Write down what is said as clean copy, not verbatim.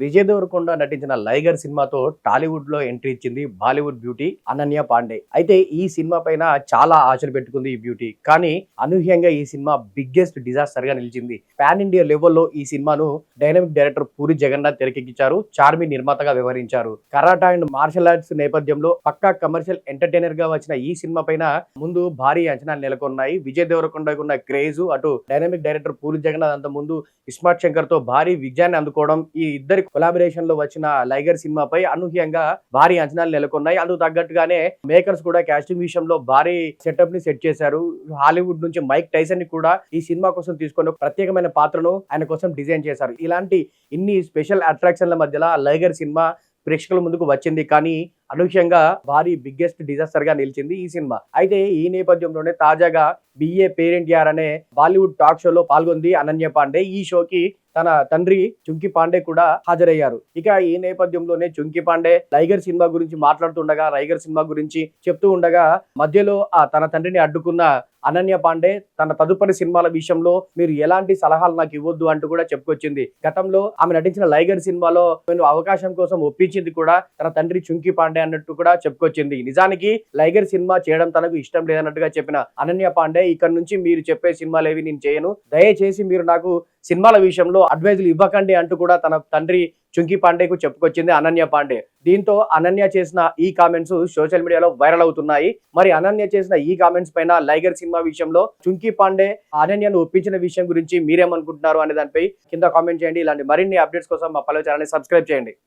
విజయ్ దేవరకొండ నటించిన లైగర్ సినిమాతో టాలీవుడ్ లో ఎంట్రీ ఇచ్చింది బాలీవుడ్ బ్యూటీ అనన్య పాండే. అయితే ఈ సినిమా పైన చాలా ఆశలు పెట్టుకుంది ఈ బ్యూటీ. కానీ అనూహ్యంగా ఈ సినిమా బిగ్గెస్ట్ డిజాస్టర్ గా నిలిచింది. పాన్ ఇండియా లెవెల్లో ఈ సినిమాను డైనమిక్ డైరెక్టర్ పూరి జగన్నాథ్ తెరకెక్కించారు. చార్మి నిర్మాతగా వ్యవహరించారు. కరాటా అండ్ మార్షల్ ఆర్ట్స్ నేపథ్యంలో పక్కా కమర్షియల్ ఎంటర్టైనర్ గా వచ్చిన ఈ సినిమా పైన ముందు భారీ అంచనాలు నెలకొన్నాయి. విజయ్ దేవరకొండకు ఉన్న క్రేజ్, అటు డైనమిక్ డైరెక్టర్ పూరి జగన్నాథ్ అంత ముందు ఇస్మార్ట్ శంకర్ తో భారీ విజయాన్ని అందుకోవడం, ఈ ఇద్దరి కొలాబరేషన్ లో వచ్చిన లైగర్ సినిమాపై అనూహ్యంగా భారీ అంచనాలు నెలకొన్నాయి. అందుకు తగ్గట్టుగానే మేకర్స్ కూడా కాస్టింగ్ విషయంలో భారీ సెటప్ ని సెట్ చేశారు. హాలీవుడ్ నుంచి మైక్ టైసన్ ని కూడా ఈ సినిమా కోసం తీసుకొని ఒక ప్రత్యేకమైన పాత్రను ఆయన కోసం డిజైన్ చేశారు. ఇలాంటి ఇన్ని స్పెషల్ అట్రాక్షన్ల మధ్యలో లైగర్ సినిమా ప్రేక్షకుల ముందుకు వచ్చింది. కానీ అనూహ్యంగా భారీ బిగ్గెస్ట్ డిజాస్టర్ గా నిలిచింది ఈ సినిమా. అయితే ఈ నేపథ్యంలోనే తాజాగా బిఏ పేరెంట్ యార్ అనే బాలీవుడ్ టాక్ షోలో పాల్గొంది అనన్య పాండే. ఈ షోకి తన తండ్రి చుంకీ పాండే కూడా హాజరయ్యారు. ఇక ఈ నేపథ్యంలోనే చుంకీ పాండే లైగర్ సినిమా గురించి మాట్లాడుతుండగా, లైగర్ సినిమా గురించి చెప్తూ ఉండగా మధ్యలో తన తండ్రిని అడ్డుకున్న అనన్య పాండే తన తదుపరి సినిమాల విషయంలో మీరు ఎలాంటి సలహాలు నాకు ఇవ్వద్దు అంటూ కూడా చెప్పుకొచ్చింది. గతంలో ఆమె నటించిన లైగర్ సినిమాలో నేను అవకాశం కోసం ఒప్పించింది కూడా తన తండ్రి చుంకీ పాండే అన్నట్టు కూడా చెప్పుకొచ్చింది. నిజానికి లైగర్ సినిమా చేయడం తనకు ఇష్టం లేదన్నట్టుగా చెప్పిన అనన్య పాండే ఇక్కడ నుంచి మీరు చెప్పే సినిమాలు ఏవి నేను చేయను, దయచేసి మీరు నాకు సినిమాల విషయంలో అడ్వైజులు ఇవ్వకండి అంటూ కూడా తన తండ్రి చుంకీ పాండేకు చెప్పుకొచ్చింది అనన్య పాండే. దీంతో అనన్య చేసిన ఈ కామెంట్స్ సోషల్ మీడియాలో వైరల్ అవుతున్నాయి. మరి అనన్య చేసిన ఈ కామెంట్స్ పైన లైగర్ సినిమా విషయంలో చుంకీ పాండే అనన్యను ఒప్పించిన విషయం గురించి మీరేమనుకుంటున్నారు అనే దానిపై కింద కామెంట్ చేయండి. ఇలాంటి మరిన్ని అప్డేట్స్ కోసం మా పల్లవి ఛానల్ ని సబ్స్క్రైబ్ చేయండి.